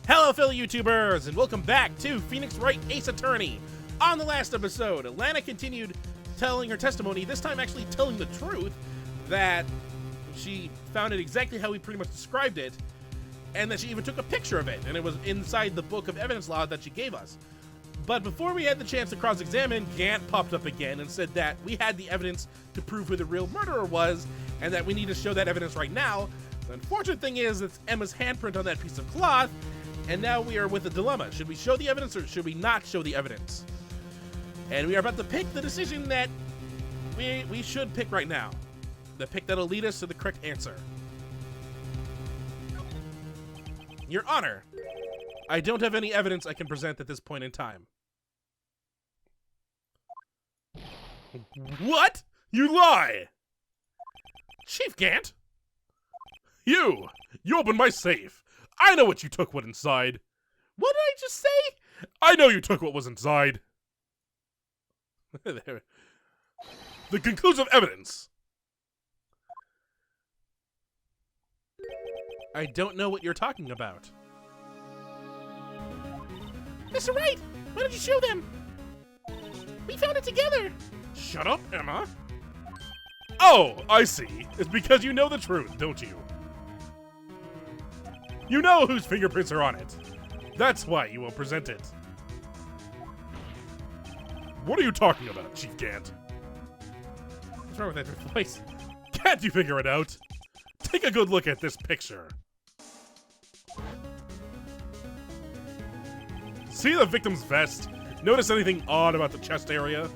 Hello, fellow YouTubers, and welcome back to Phoenix Wright Ace Attorney. On the last episode, Lana continued telling her testimony, this time actually telling the truth, that she found it exactly how we pretty much described it, and that she even took a picture of it, and it was inside the book of evidence law that she gave us. But before we had the chance to cross-examine, Gant popped up again and said that we had the evidence to prove who the real murderer was, and that we need to show that evidence right now. The unfortunate thing is, it's Emma's handprint on that piece of cloth, and now we are with a dilemma. Should we show the evidence or should we not show the evidence? And we are about to pick the decision that we should pick right now. The pick that'll lead us to the correct answer. Your Honor, I don't have any evidence I can present at this point in time. What? You lie! Chief Gant? You opened my safe. I know what you took what inside. What did I just say? I know you took what was inside. The conclusive evidence. I don't know what you're talking about. Mr. Wright, why don't you show them? We found it together. Shut up, Emma. Oh, I see. It's because you know the truth, don't you? You know whose fingerprints are on it. That's why you won't present it. What are you talking about, Chief Gant? What's wrong with that voice? Can't you figure it out? Take a good look at this picture. See the victim's vest? Notice anything odd about the chest area?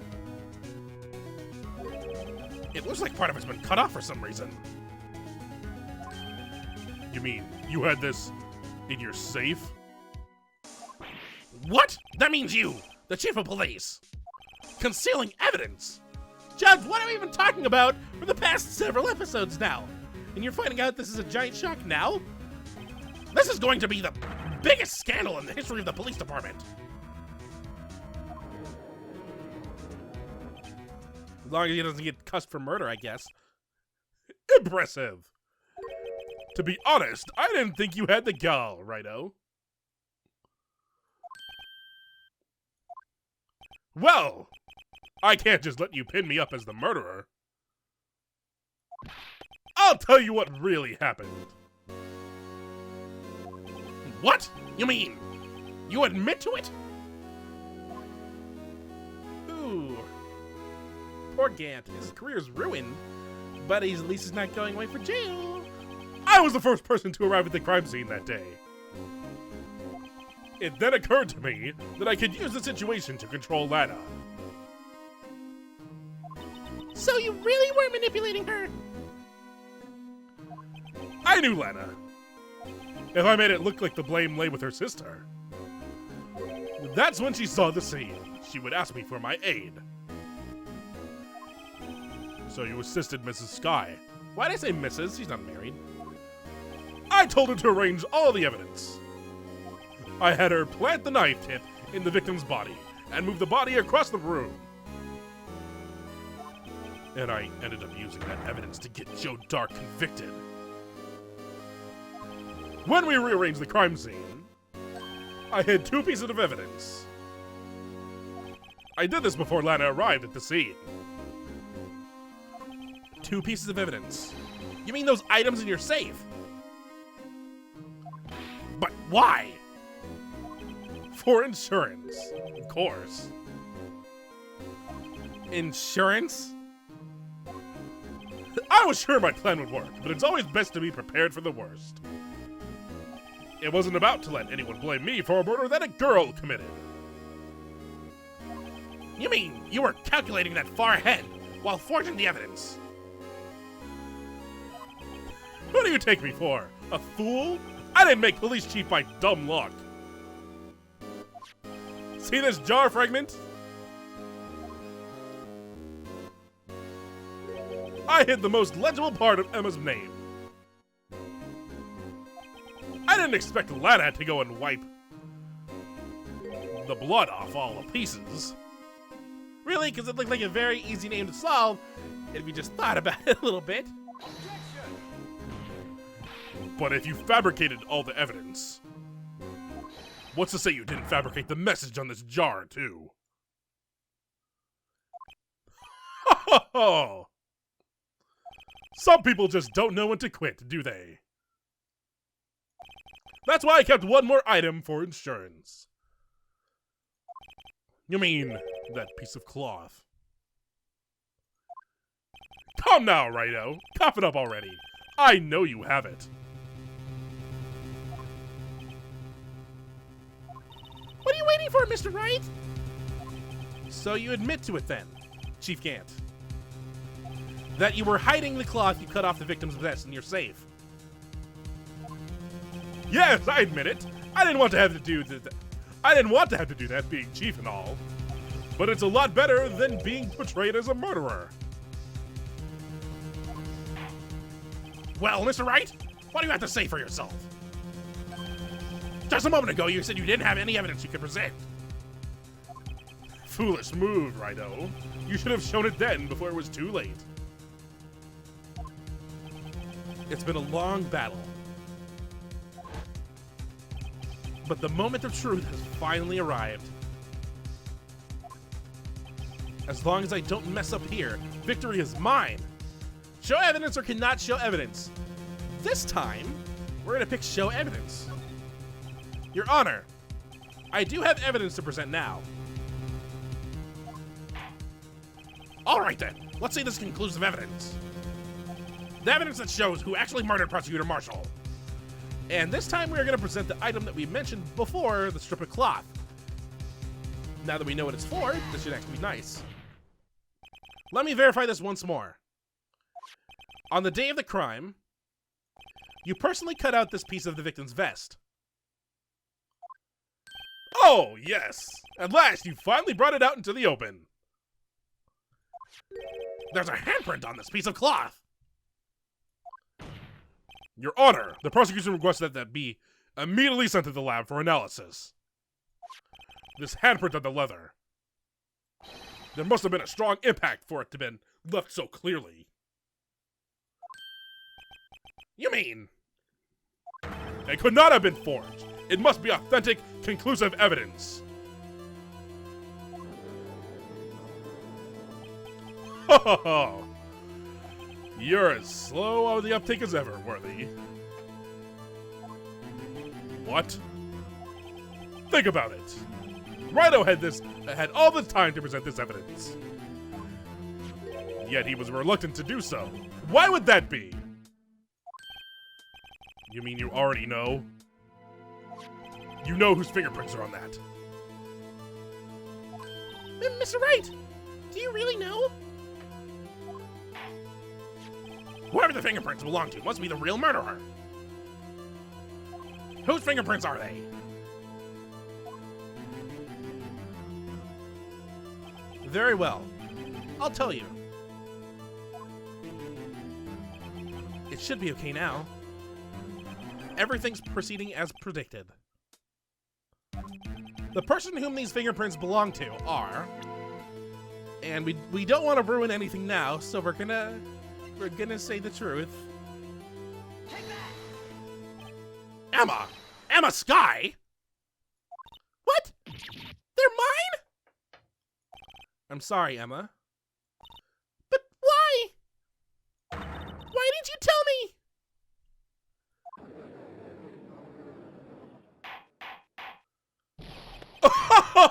It looks like part of it's been cut off for some reason. You mean you had this in your safe? What? That means you, the chief of police, concealing evidence. Judge, what are we even talking about for the past several episodes now? And you're finding out this is a giant shock now? This is going to be the biggest scandal in the history of the police department. As long as he doesn't get cussed for murder, I guess. Impressive. To be honest, I didn't think you had the gall, righto. Well, I can't just let you pin me up as the murderer. I'll tell you what really happened. What? You mean, you admit to it? Ooh. Poor Gant. His career's ruined, but at least he's not going away for jail. I was the first person to arrive at the crime scene that day. It then occurred to me that I could use the situation to control Lana. So you really were manipulating her? I knew Lana. If I made it look like the blame lay with her sister. That's when she saw the scene. She would ask me for my aid. So you assisted Mrs. Sky. Why did I say Mrs.? She's not married. I told her to arrange all the evidence. I had her plant the knife tip in the victim's body and move the body across the room. And I ended up using that evidence to get Joe Dark convicted. When we rearranged the crime scene, I had two pieces of evidence. I did this before Lana arrived at the scene. Two pieces of evidence? You mean those items in your safe? But why? For insurance, of course. Insurance? I was sure my plan would work, but it's always best to be prepared for the worst. It wasn't about to let anyone blame me for a murder that a girl committed. You mean you were calculating that far ahead while forging the evidence? Who do you take me for? A fool? I didn't make police chief by dumb luck. See this jar fragment? I hid the most legible part of Emma's name. I didn't expect Lana to go and wipe the blood off all the pieces. Really? Because it looked like a very easy name to solve if you just thought about it a little bit. But if you fabricated all the evidence, What's to say you didn't fabricate the message on this jar, too? Oh! Some people just don't know when to quit, do they? That's why I kept one more item for insurance. You mean that piece of cloth? Come now, Righto. Cough it up already. I know you have it. What are you waiting for, Mr. Wright? So you admit to it then, Chief Gant, that you were hiding the cloth you cut off the victim's vest in your safe. Yes, I admit it. I didn't want to have to do that being chief and all. But it's a lot better than being portrayed as a murderer. Well, Mr. Wright, what do you have to say for yourself? Just a moment ago, you said you didn't have any evidence you could present. Foolish move, Righto. You should have shown it then, before it was too late. It's been a long battle. But the moment of truth has finally arrived. As long as I don't mess up here, victory is mine. Show evidence or cannot show evidence. This time, we're gonna pick show evidence. Your Honor, I do have evidence to present now. All right then, let's see this conclusive evidence. The evidence that shows who actually murdered Prosecutor Marshall. And this time we're gonna present the item that we mentioned before, the strip of cloth. Now that we know what it's for, this should actually be nice. Let me verify this once more. On the day of the crime, you personally cut out this piece of the victim's vest. Oh, yes! At last, you finally brought it out into the open. There's a handprint on this piece of cloth. Your Honor, the prosecution requests that be immediately sent to the lab for analysis. This handprint on the leather. There must have been a strong impact for it to have been left so clearly. You mean? It could not have been forged. It must be authentic, conclusive evidence. Ho ho ho! You're as slow on the uptake as ever, Worthy. What? Think about it. Righto had all the time to present this evidence. Yet he was reluctant to do so. Why would that be? You mean you already know? You know whose fingerprints are on that. Mr. Wright, do you really know? Whoever the fingerprints belong to must be the real murderer. Whose fingerprints are they? Very well. I'll tell you. It should be okay now. Everything's proceeding as predicted. The person whom these fingerprints belong to are... And we don't want to ruin anything now, so we're gonna say the truth. Emma Sky? What? They're mine? I'm sorry, Emma. But why? Why didn't you tell me?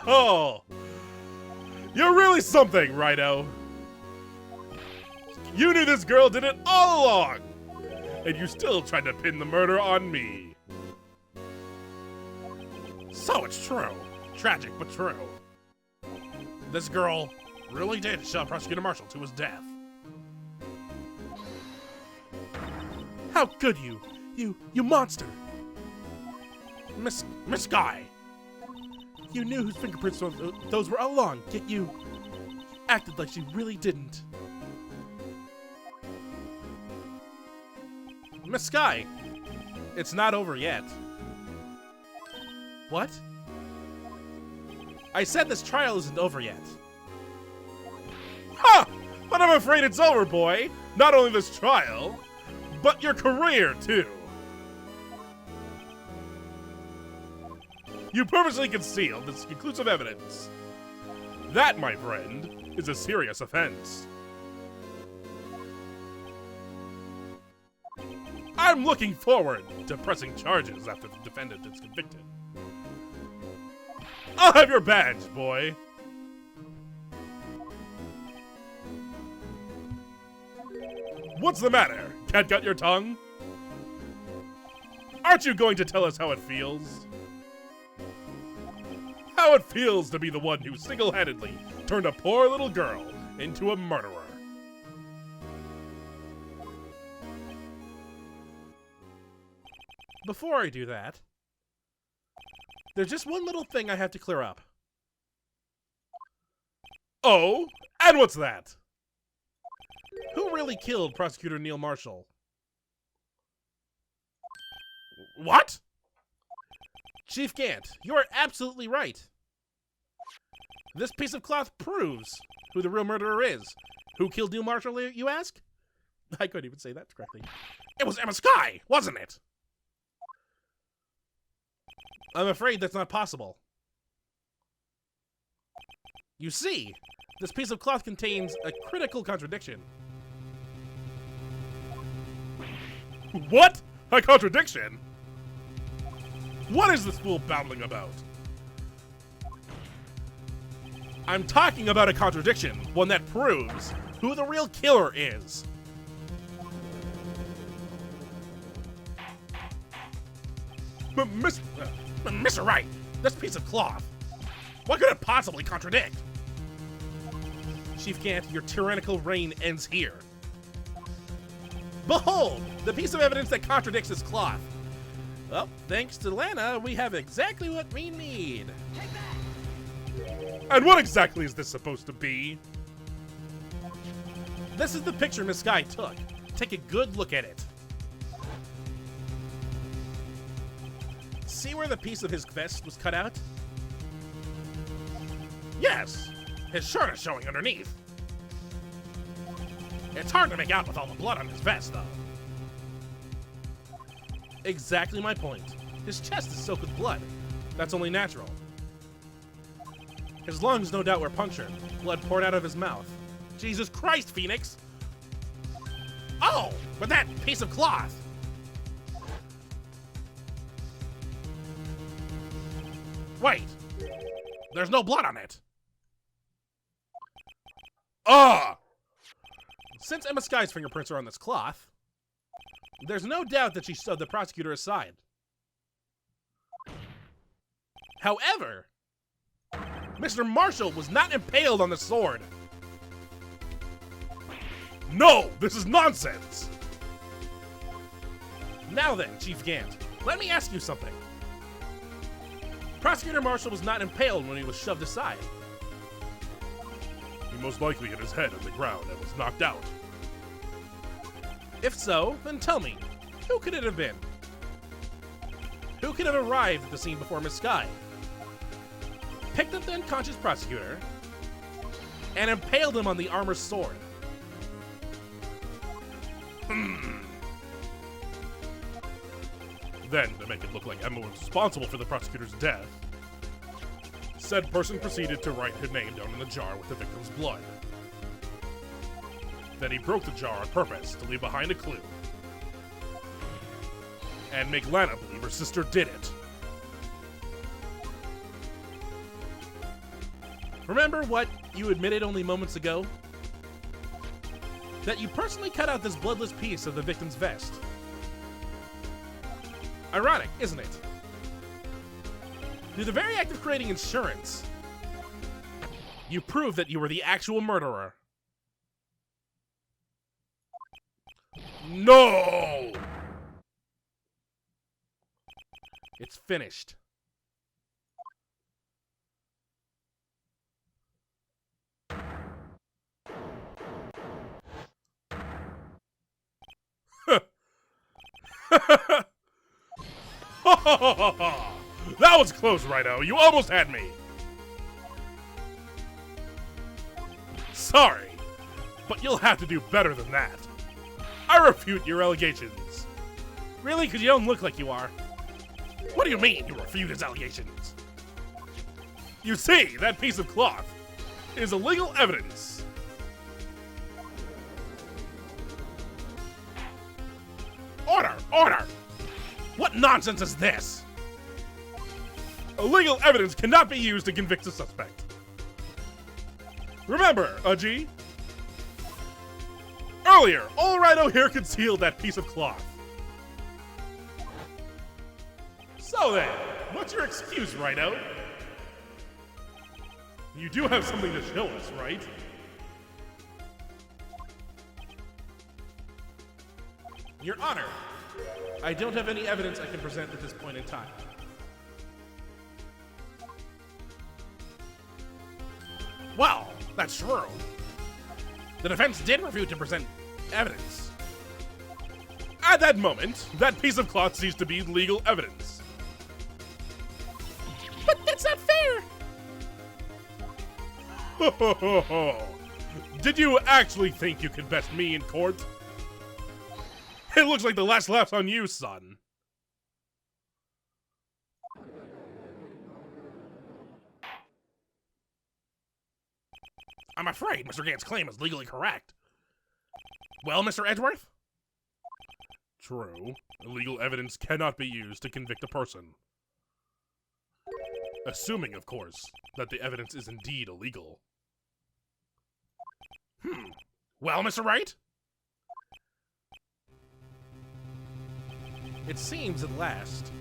Oh, you're really something, Righto. You knew this girl did it all along, and you still tried to pin the murder on me. So it's true. Tragic, but true. This girl really did shove Prosecutor Marshall to his death. How could you? You monster! Miss Sky. You knew whose fingerprints those were all along, yet you acted like she really didn't. Miss Sky, it's not over yet. What? I said this trial isn't over yet. Ha! But I'm afraid it's over, boy. Not only this trial, but your career, too. You purposely concealed this conclusive evidence. That, my friend, is a serious offense. I'm looking forward to pressing charges after the defendant is convicted. I'll have your badge, boy. What's the matter? Cat got your tongue? Aren't you going to tell us how it feels? How it feels to be the one who single-handedly turned a poor little girl into a murderer. Before I do that, there's just one little thing I have to clear up. Oh? And what's that? Who really killed Prosecutor Neil Marshall? What? Chief Gant, you are absolutely right. This piece of cloth proves who the real murderer is. Who killed Neil Marshall, you ask? I couldn't even say that correctly. It was Emma Skye, wasn't it? I'm afraid that's not possible. You see, this piece of cloth contains a critical contradiction. What? A contradiction? What is this fool babbling about? I'm talking about a contradiction, one that proves who the real killer is. Mr. Wright, this piece of cloth, what could it possibly contradict? Chief Gant, your tyrannical reign ends here. Behold, the piece of evidence that contradicts this cloth. Well, thanks to Lana, we have exactly what we need. And what exactly is this supposed to be? This is the picture Miss Skye took. Take a good look at it. See where the piece of his vest was cut out? Yes, his shirt is showing underneath. It's hard to make out with all the blood on his vest, though. Exactly my point. His chest is soaked with blood. That's only natural. His lungs no doubt were punctured. Blood poured out of his mouth. Jesus Christ, Phoenix! Oh, but that piece of cloth! Wait, there's no blood on it. Ah! Since Emma Skye's fingerprints are on this cloth, there's no doubt that she stood the prosecutor aside. However, Mr. Marshall was not impaled on the sword. No, this is nonsense! Now then, Chief Gant, let me ask you something. Prosecutor Marshall was not impaled when he was shoved aside. He most likely hit his head on the ground and was knocked out. If so, then tell me, who could it have been? Who could have arrived at the scene before Miss Skye, picked up the unconscious prosecutor, and impaled him on the armor's sword? Then, to make it look like Emma was responsible for the prosecutor's death, said person proceeded to write her name down in the jar with the victim's blood. Then he broke the jar on purpose to leave behind a clue and make Lana believe her sister did it. Remember what you admitted only moments ago? That you personally cut out this bloodless piece of the victim's vest. Ironic, isn't it? Through the very act of creating insurance, you proved that you were the actual murderer. No! It's finished. That was close, Rhino. You almost had me. Sorry, but you'll have to do better than that. I refute your allegations. Really? Because you don't look like you are. What do you mean, you refute his allegations? You see, that piece of cloth is illegal evidence. Order! Order! What nonsense is this? Illegal evidence cannot be used to convict a suspect. Remember, Aji? Earlier, all Rhino here concealed that piece of cloth. So then, what's your excuse, Rhino? You do have something to show us, right? Your Honor, I don't have any evidence I can present at this point in time. Well, that's true. The defense did refuse to present evidence. At that moment, that piece of cloth ceased to be legal evidence. But that's not fair! Ho ho ho ho! Did you actually think you could best me in court? It looks like the last laugh's on you, son. I'm afraid Mr. Gant's claim is legally correct. Well, Mr. Edgeworth? True. Illegal evidence cannot be used to convict a person. Assuming, of course, that the evidence is indeed illegal. Well, Mr. Wright? It seems at last.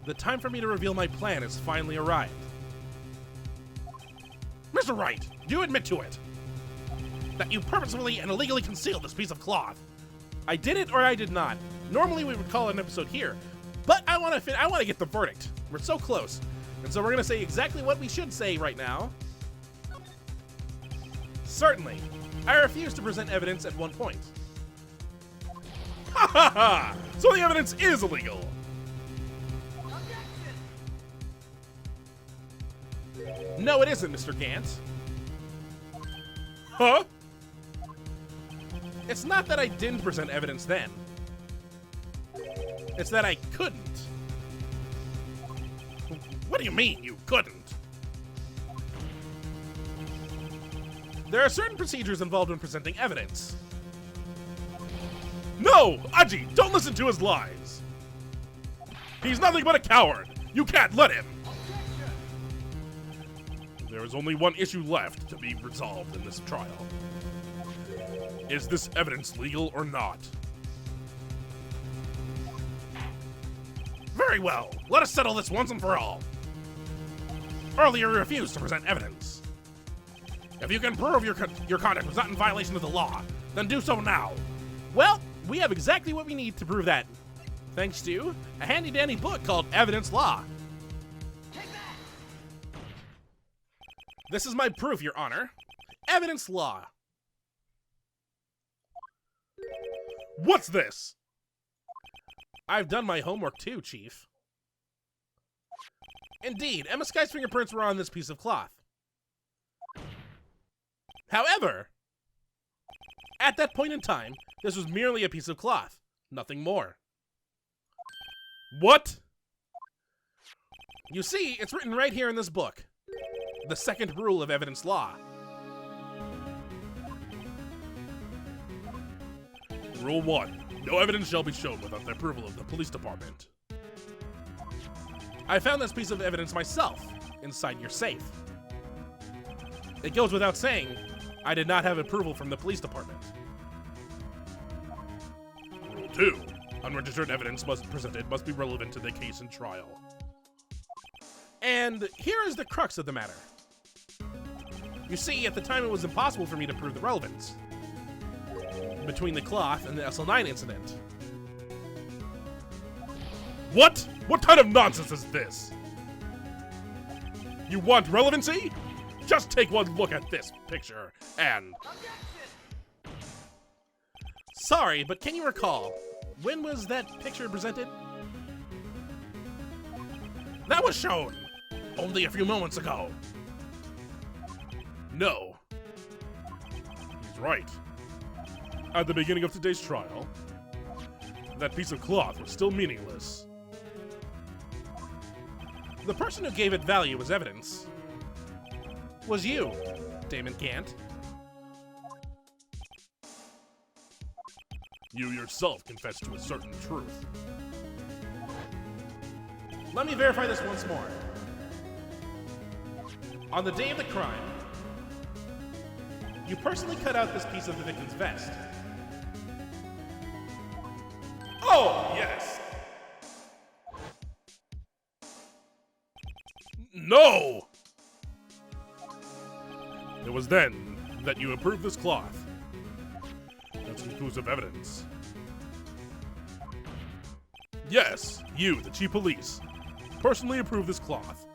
The time for me to reveal my plan has finally arrived. Mr. Wright, do you admit to it? That you purposefully and illegally concealed this piece of cloth? I did it or I did not. Normally we would call it an episode here, but I want to get the verdict. We're so close. And so we're going to say exactly what we should say right now. Certainly. I refuse to present evidence at one point. Ha ha ha! So the evidence is illegal. No, it isn't, Mr. Gant. Huh? It's not that I didn't present evidence then. It's that I couldn't. What do you mean, you couldn't? There are certain procedures involved in presenting evidence. No! Aji, don't listen to his lies! He's nothing but a coward! You can't let him! There is only one issue left to be resolved in this trial. Is this evidence legal or not? Very well. Let us settle this once and for all. Earlier, you refused to present evidence. If you can prove your conduct was not in violation of the law, then do so now. Well, we have exactly what we need to prove that. Thanks to a handy-dandy book called Evidence Law. This is my proof, Your Honor. Evidence Law. What's this? I've done my homework too, Chief. Indeed, Emma Sky's fingerprints were on this piece of cloth. However, at that point in time, this was merely a piece of cloth, nothing more. What? You see, it's written right here in this book. The second rule of evidence law. Rule 1. No evidence shall be shown without the approval of the police department. I found this piece of evidence myself, inside your safe. It goes without saying, I did not have approval from the police department. Rule 2. Unregistered evidence presented must be relevant to the case and trial. And here is the crux of the matter. You see, at the time it was impossible for me to prove the relevance between the cloth and the SL9 incident. What? What kind of nonsense is this? You want relevancy? Just take one look at this picture and... Sorry, but can you recall, when was that picture presented? That was shown only a few moments ago. No. He's right. At the beginning of today's trial, that piece of cloth was still meaningless. The person who gave it value as evidence was you, Damon Gant. You yourself confessed to a certain truth. Let me verify this once more. On the day of the crime, you personally cut out this piece of the victim's vest. Oh, yes! No! It was then that you approved this cloth. That's conclusive evidence. Yes, you, the chief police, personally approved this cloth.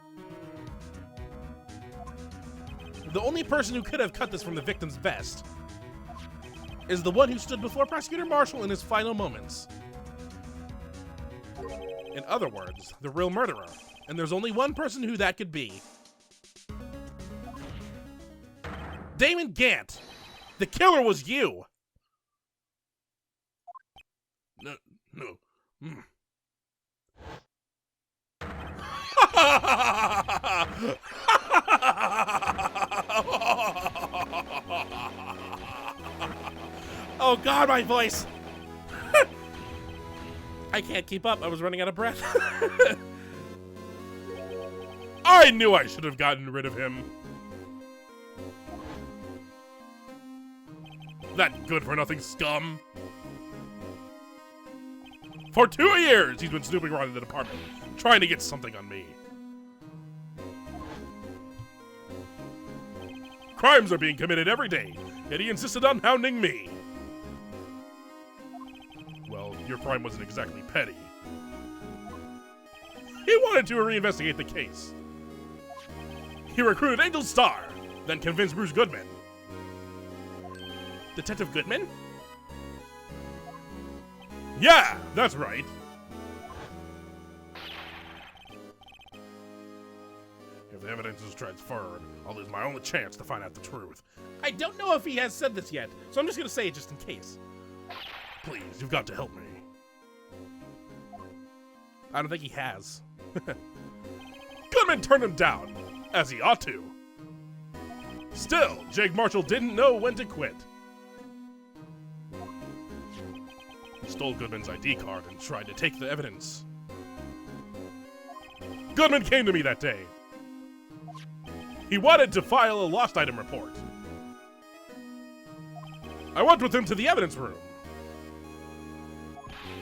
The only person who could have cut this from the victim's vest is the one who stood before Prosecutor Marshall in his final moments. In other words, the real murderer. And there's only one person who that could be. Damon Gant! The killer was you! No. Oh God, my voice! I can't keep up. I was running out of breath. I knew I should have gotten rid of him. That good-for-nothing scum. For 2 years, he's been snooping around in the department, trying to get something on me. Crimes are being committed every day, yet he insisted on hounding me. Well, your crime wasn't exactly petty. He wanted to reinvestigate the case. He recruited Angel Starr, then convinced Bruce Goodman. Detective Goodman? Yeah, that's right. If the evidence is transferred, I'll lose my only chance to find out the truth. I don't know if he has said this yet, so I'm just gonna say it just in case. Please, you've got to help me. I don't think he has. Goodman turned him down, as he ought to. Still, Jake Marshall didn't know when to quit. He stole Goodman's ID card and tried to take the evidence. Goodman came to me that day. He wanted to file a lost item report. I went with him to the evidence room.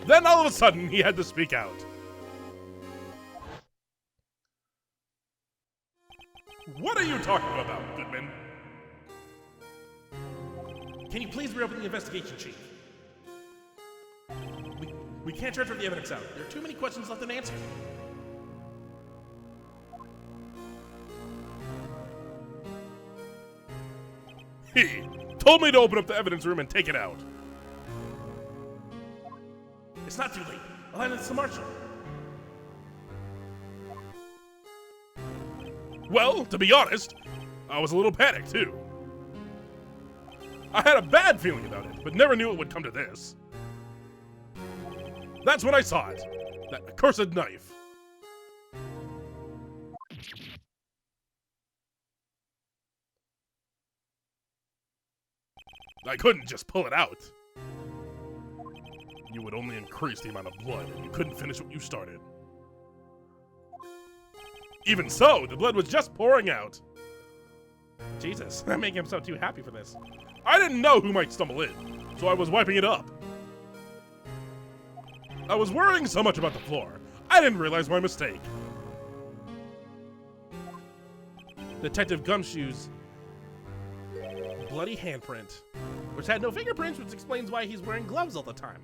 Then all of a sudden, he had to speak out. What are you talking about, Goodman? Can you please reopen the investigation, Chief? We can't transfer the evidence out. There are too many questions left unanswered. He told me to open up the evidence room and take it out. It's not too late. I'll hand this to Marshall. Well, to be honest, I was a little panicked too. I had a bad feeling about it, but never knew it would come to this. That's when I saw it. That accursed knife. I couldn't just pull it out. You would only increase the amount of blood, and you couldn't finish what you started. Even so, the blood was just pouring out. Jesus, I'm making him so too happy for this. I didn't know who might stumble in, so I was wiping it up. I was worrying so much about the floor, I didn't realize my mistake. Detective Gumshoe's bloody handprint, which had no fingerprints, which explains why he's wearing gloves all the time.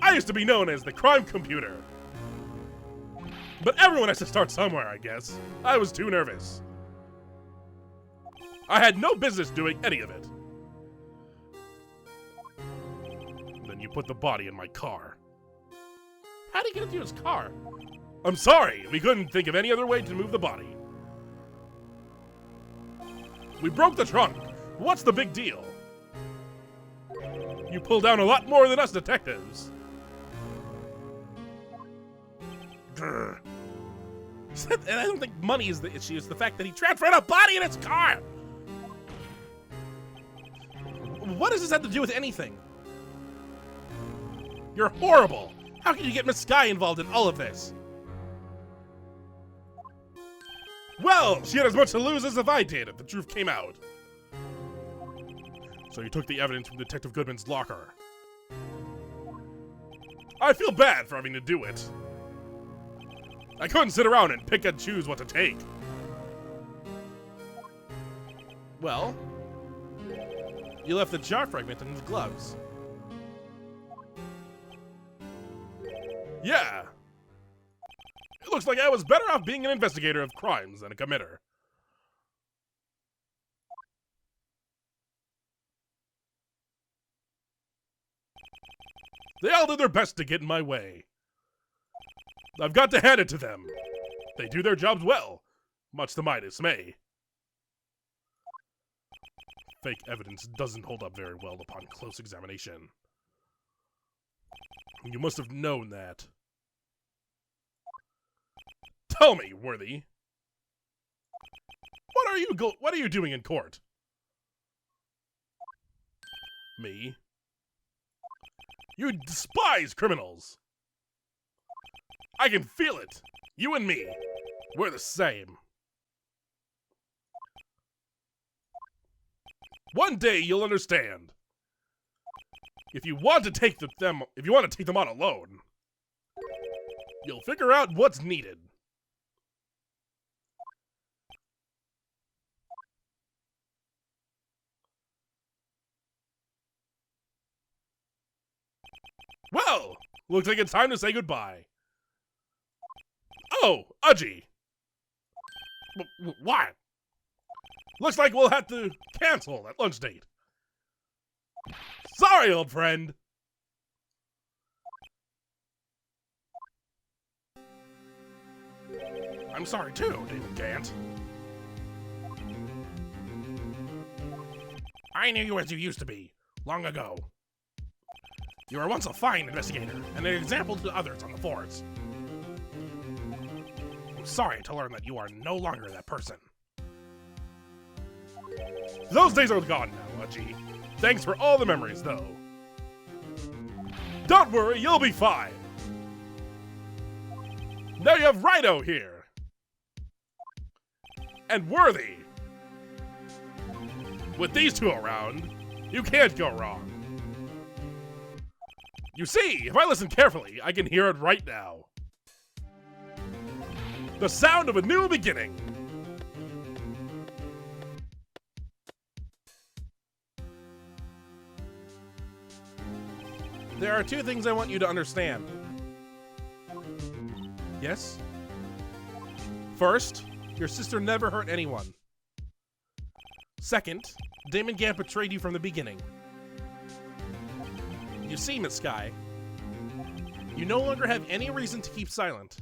I used to be known as the crime computer. But everyone has to start somewhere, I guess. I was too nervous. I had no business doing any of it. Then you put the body in my car. How did he get into his car? I'm sorry, we couldn't think of any other way to move the body. We broke the trunk. What's the big deal? You pull down a lot more than us detectives. Grr. And I don't think money is the issue, it's the fact that he transferred a body in his car! What does this have to do with anything? You're horrible! How can you get Miss Sky involved in all of this? Well, she had as much to lose as if I did if the truth came out. So you took the evidence from Detective Goodman's locker. I feel bad for having to do it. I couldn't sit around and pick and choose what to take. Well, you left the jar fragment in the gloves. Yeah. It looks like I was better off being an investigator of crimes than a committer. They all did their best to get in my way. I've got to hand it to them. They do their jobs well, much to my dismay. Fake evidence doesn't hold up very well upon close examination. You must have known that. Tell me, Worthy. What are you doing in court? Me? You despise criminals! I can feel it! You and me, we're the same. One day you'll understand. If you want to take them on alone, you'll figure out what's needed. Well, looks like it's time to say goodbye. Oh, Udgy. What? Looks like we'll have to cancel that lunch date. Sorry, old friend. I'm sorry too, David Gant. I knew you as you used to be, long ago. You were once a fine investigator, and an example to others on the force. I'm sorry to learn that you are no longer that person. Those days are gone now, Udgy. Thanks for all the memories, though. Don't worry, you'll be fine. Now you have Rhino here. And Worthy. With these two around, you can't go wrong. You see, if I listen carefully, I can hear it right now. The sound of a new beginning. There are two things I want you to understand. Yes? First, your sister never hurt anyone. Second, Damon Gant betrayed you from the beginning. You see, Miss Sky, you no longer have any reason to keep silent.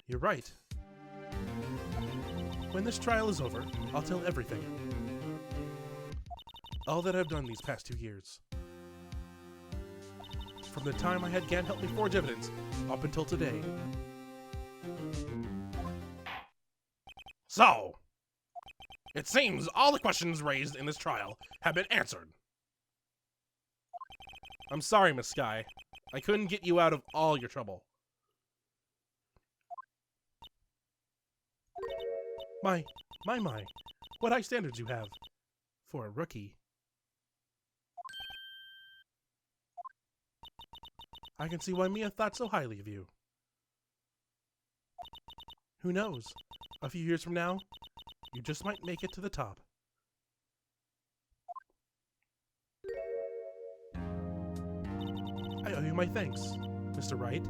You're right. When this trial is over, I'll tell everything. All that I've done these past 2 years. From the time I had Gant help me forge evidence, up until today. So, it seems all the questions raised in this trial have been answered. I'm sorry, Miss Sky. I couldn't get you out of all your trouble. My, what high standards you have for a rookie. I can see why Mia thought so highly of you. Who knows? A few years from now, you just might make it to the top. I owe you my thanks, Mr. Wright.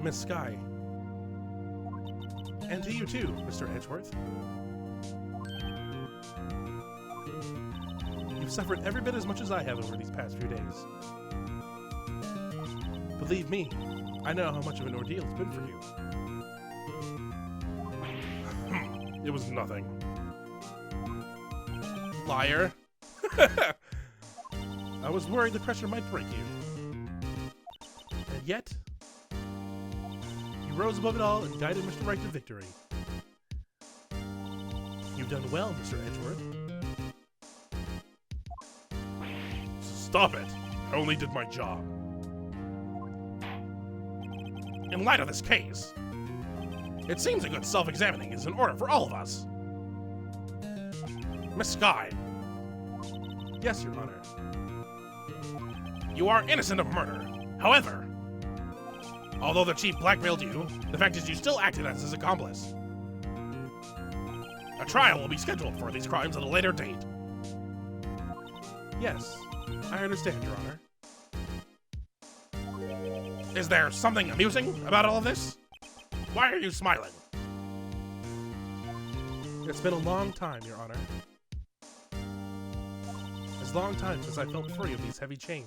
Miss Sky. And to you too, Mr. Edgeworth. You've suffered every bit as much as I have over these past few days. Believe me, I know how much of an ordeal it's been for you. It was nothing. Liar. I was worried the pressure might break you. And yet, you rose above it all and guided Mr. Wright to victory. You've done well, Mr. Edgeworth. Stop it. I only did my job. In light of this case, it seems a good self-examining is in order for all of us. Miss Sky, Yes, Your Honor. you are innocent of murder. However, although the chief blackmailed you, the fact is you still acted as his accomplice. A trial will be scheduled for these crimes at a later date. Yes, I understand, Your Honor. Is there something amusing about all of this? Why are you smiling? It's been a long time, Your Honor. It's a long time since I felt free of these heavy chains.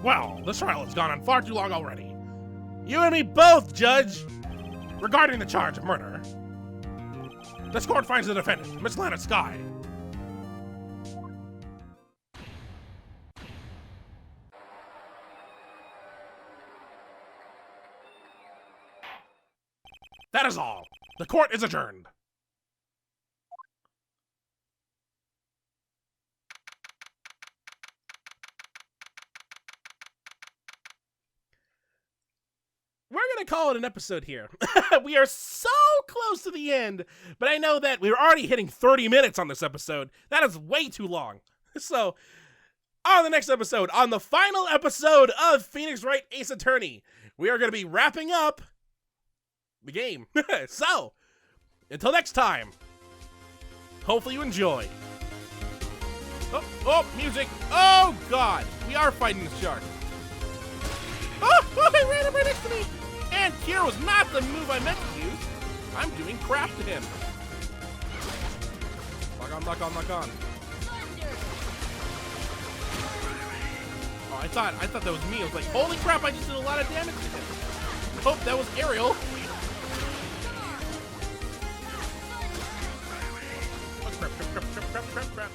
Well, this trial has gone on far too long already. You and me both, Judge! Regarding the charge of murder, this court finds the defendant, Miss Lana Sky. That is all. The court is adjourned. We're gonna call it an episode here. We are so close to the end, but I know that we were already hitting 30 minutes on this episode. That is way too long. So, on the next episode, on the final episode of Phoenix Wright Ace Attorney, we are gonna be wrapping up the game. So, until next time, hopefully you enjoyed. Oh, music. Oh, God. We are fighting this shark. Oh, he ran right next to me. And Cure was not the move I meant to use. I'm doing crap to him. Lock on, lock on, lock on. Oh, I thought that was me. I was like, holy crap, I just did a lot of damage to him. Oh, that was Ariel. Oh, crap, crap, crap, crap, crap, crap, crap.